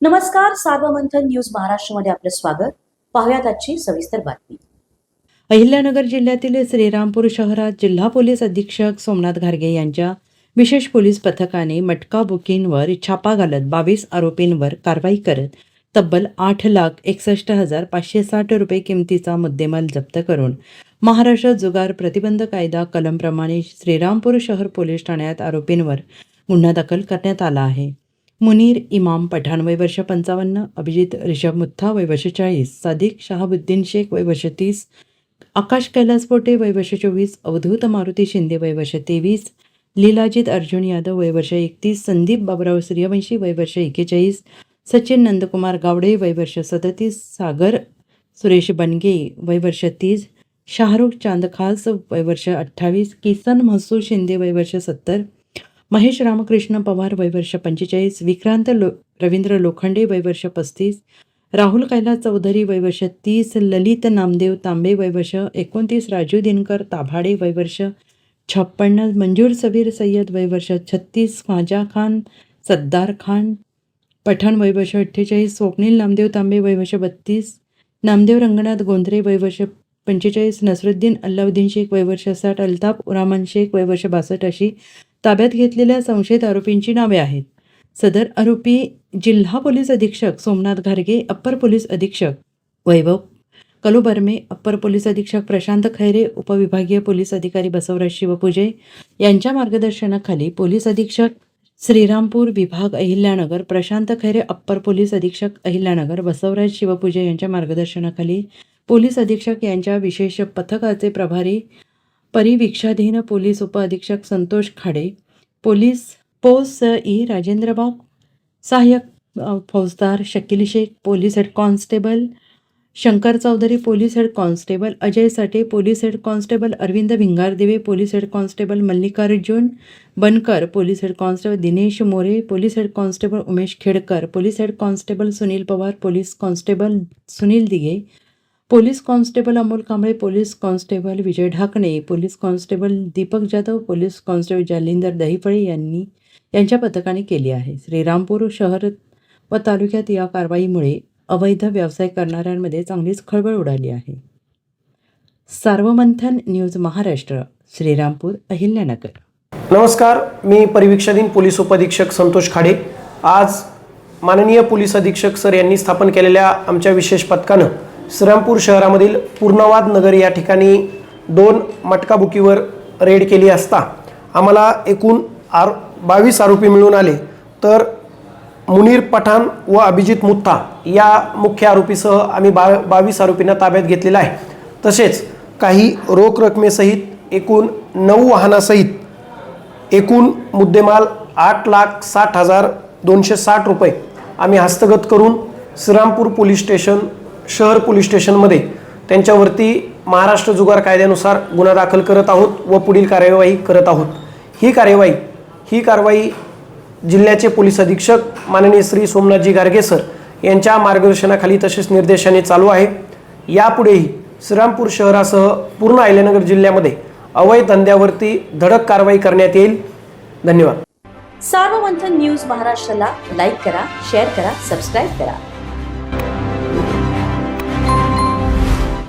नमस्कार, सार्वमंथन न्यूज महाराष्ट्रमध्ये आपलं स्वागत. पाहुयात आजची सविस्तर बातमी. अहिल्यानगर जिल्ह्यातील श्रीरामपूर शहरात जिल्हा पोलीस अधीक्षक सोमनाथ घारगे यांच्या विशेष पोलीस पथकाने मटका बुकिंगवर छापा घालत 22 आरोपींवर कारवाई करत तब्बल 8,61,560 रुपये किमतीचा मुद्देमाल जप्त करून महाराष्ट्र जुगार प्रतिबंध कायदा कलमप्रमाणे श्रीरामपूर शहर पोलीस ठाण्यात आरोपींवर गुन्हा दाखल करण्यात आला आहे. मुनीर इमाम पठाण वय वर्ष 55, अभिजित रिषभ मुथा वय वर्ष 40, सादिक शहाबुद्दीन शेख वय वर्ष 30, आकाश कैलास पोटे वय वर्ष 24, अवधूत मारुती शिंदे वय वर्ष 23, लीलाजित अर्जुन यादव वय वर्ष 31, संदीप बाबराव सूर्यवंशी वय वर्ष 41, सचिन नंदकुमार गावडे वय वर्ष 37, सागर सुरेश बनगे वय वर्ष 30, शाहरुख चांद खास वय वर्ष 28, किसन महसूर शिंदे वय वर्ष 70, महेश रामकृष्ण पवार वय वर्ष 45, विक्रांत रवींद्र लोखंडे वय वर्ष 35, राहुल कैलास चौधरी वय वर्ष 30, ललित नामदेव तांबे वय वर्ष 29, राजू दिनकर ताभाडे वय वर्ष 56, मंजूर सबीर सय्यद वय वर्ष 36, ख्वाजा खान सद्दार खान पठाण वय वर्ष 48, स्वप्नील नामदेव तांबे वय वर्ष 32, नामदेव रंगनाथ गोंधरे वय वर्ष 45, नसरुद्दीन अल्लाउद्दीन शेख वय वर्ष 60, अल्ताफ उरामान शेख वय वर्ष 62 अशी ताब्यात घेतलेल्या संशयित आरोपींची नावे आहेत. सदर आरोपी जिल्हा पोलीस अधीक्षक सोमनाथ घारगे, अप्पर पोलीस अधीक्षक वैभव कलुबर्मे, अप्पर पोलीस अधीक्षक प्रशांत खैरे, उपविभागीय पोलीस अधिकारी बसवराज शिवपूजे यांच्या मार्गदर्शनाखाली पोलीस अधीक्षक श्रीरामपूर विभाग अहिल्यानगर प्रशांत खैरे, अप्पर पोलीस अधीक्षक अहिल्यानगर बसवराज शिवपूजे यांच्या मार्गदर्शनाखाली पोलीस अधीक्षक यांच्या विशेष पथकाचे प्रभारी परिवीक्षाधीन पोलीस उपअधीक्षक संतोष खाडे, पोलीस पोस्ट ई राजेंद्र बाग, सहाय्यक फौजदार Shakil Shaikh, police head constable Shankar Chaudhari, police head constable Ajay Sathe, police head constable Arvind Bhingardeve, police head constable Mallikarjun Bankar, police head constable Dinesh More, police head constable Umesh Khedkar, police head constable Sunil Pawar, police constable Sunil Dighe, police constable Amol Kamble, police constable Vijay Dhakne, police constable Deepak Jadhav, police constable Jalindar Dahiphale यांच्या पथकाने केली आहे. श्रीरामपूर शहर व तालुक्यात या कारवाईमुळे अवैध व्यवसाय करणाऱ्यांमध्ये चांगलीच खळबळ उडाली आहे. सार्वमंथन न्यूज महाराष्ट्र, श्रीरामपूर, अहिल्यानगर. नमस्कार, मी परिवीक्षाधीन पोलीस उपअधीक्षक संतोष खाडे. आज माननीय पोलीस अधीक्षक सर यांनी स्थापन केलेल्या आमच्या विशेष पथकानं श्रीरामपूर शहरामधील पूर्णवाद नगर या ठिकाणी 2 मटका बुकीवर रेड केली असता आम्हाला एकूण 22 आरोपी मिळून आले. तर मुनीर पठाण व अभिजित मुथा या मुख्य आरोपीसह आम्ही 22 आरोपींना ताब्यात घेतलेला आहे. तसेच काही रोख रकमेसहित एकूण 9 वाहनासहित एकूण मुद्देमाल 8,60,260 रुपये आम्ही हस्तगत करून श्रीरामपूर पोलीस स्टेशन शहर पोलीस स्टेशनमध्ये त्यांच्यावरती महाराष्ट्र जुगार कायद्यानुसार गुन्हा दाखल करत आहोत व पुढील कार्यवाही करत आहोत. ही कारवाई जिल्ह्याचे पोलीस अधीक्षक माननीय श्री सोमनाथजी घारगे सर यांच्या मार्गदर्शनाखाली तसेच निर्देशाने चालू आहे. यापुढेही श्रीरामपूर शहरासह पूर्ण अहिल्यानगर जिल्ह्यामध्ये अवैध धंद्यावरती धडक कारवाई करण्यात येईल. धन्यवाद. सार्वमंथन न्यूज महाराष्ट्राला लाईक करा, शेअर करा, सबस्क्राईब करा.